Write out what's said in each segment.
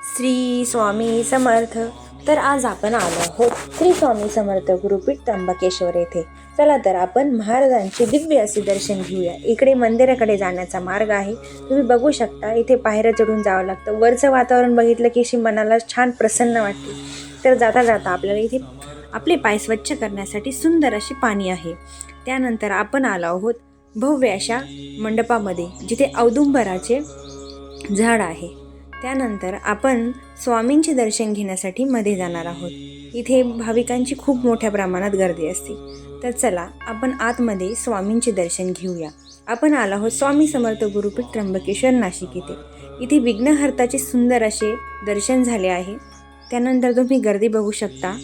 श्री स्वामी समर्थ. तर आज आपण आलो आहोत श्री स्वामी समर्थ गुरुपीठ त्र्यंबकेश्वर येथे. चला तर आपण महाराजांचे दिव्य असे दर्शन घेऊया. इकडे मंदिराकडे जाण्याचा मार्ग आहे. तुम्ही बघू शकता इथे पायऱ्या चढून जावं लागतं. वरचं वातावरण बघितलं की अशी मनाला छान प्रसन्न वाटते. तर जाता जाता आपल्याला इथे आपले पाय स्वच्छ करण्यासाठी सुंदर अशी पाणी आहे. त्यानंतर आपण आलो आहोत भव्य अशा मंडपामध्ये, जिथे औदुंबराचे झाड आहे. त्यानंतर आपण स्वामींचे दर्शन घेण्यासाठी मध्ये जाणार आहोत. इथे भाविकांची खूप मोठ्या प्रमाणात गर्दी असते. तर चला आपण आतमध्ये स्वामींचे दर्शन घेऊया. आपण आलो आहोत स्वामी समर्थ गुरुपीठ त्र्यंबकेश्वर नाशिक येथे. इथे विघ्नहर्ताचे सुंदर असे दर्शन झाले आहे. त्यानंतर तुम्ही गर्दी बघू शकता.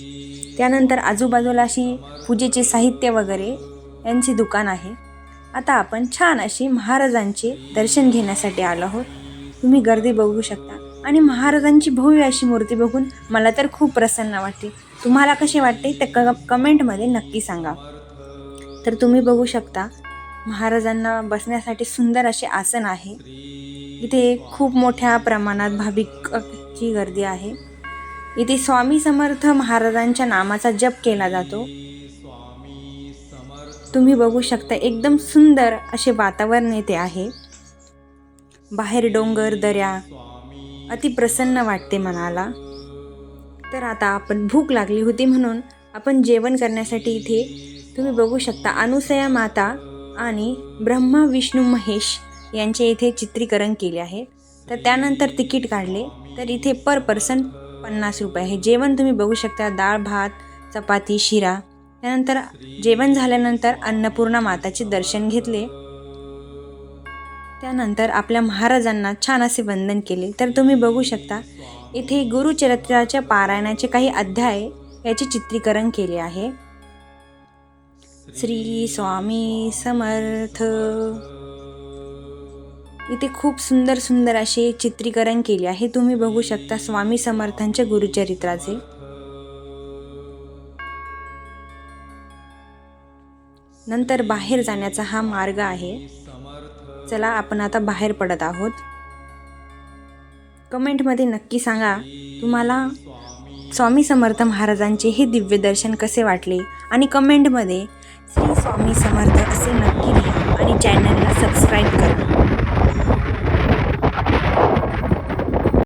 त्यानंतर आजूबाजूला अशी पूजेचे साहित्य वगैरे यांची दुकान आहे. आता आपण छान अशी महाराजांचे दर्शन घेण्यासाठी आलो आहोत. तुम्ही गर्दी बघू शकता आणि महाराजांची भव्य अशी मूर्ती बघून मला तर खूप प्रसन्न वाटते. तुम्हाला कसे वाटते ते कमेंटमध्ये नक्की सांगा. तर तुम्ही बघू शकता महाराजांना बसण्यासाठी सुंदर असे आसन आहे. इथे खूप मोठ्या प्रमाणात भाविकांची गर्दी आहे. इथे स्वामी समर्थ महाराजांच्या नामाचा जप केला जातो. तुम्ही बघू शकता एकदम सुंदर असे वातावरण येथे आहे. बाहेर डोंगर दऱ्या, अति प्रसन्न वाटते मनाला. तर आता आपण भूक लागली होती म्हणून आपण जेवण करण्यासाठी इथे तुम्ही बघू शकता अनुसया माता आणि ब्रह्मा विष्णू महेश यांचे इथे चित्रीकरण केले आहे. तर त्यानंतर तिकीट काढले तर इथे पर पर्सन 50 रुपये आहे. जेवण तुम्ही बघू शकता डाळ भात चपाती शिरा. त्यानंतर जेवण झाल्यानंतर अन्नपूर्णा माताचे दर्शन घेतले. त्यानंतर आपल्या महाराजांना छान असे वंदन केले. तर तुम्ही बघू शकता इथे गुरुचरित्राच्या पारायणाचे काही अध्याय याचे चित्रीकरण केले आहे. श्री स्वामी समर्थ. इथे खूप सुंदर सुंदर असे चित्रीकरण केले आहे. तुम्ही बघू शकता स्वामी समर्थांच्या गुरुचरित्राचे. नंतर बाहेर जाण्याचा हा मार्ग आहे. चला आपण आता बाहेर पडत आहोत. कमेंटमध्ये नक्की सांगा तुम्हाला स्वामी समर्थ महाराजांचे हे दिव्य दर्शन कसे वाटले आणि कमेंटमध्ये श्री स्वामी समर्थ असे नक्की लिहा आणि चॅनलला सबस्क्राईब करा.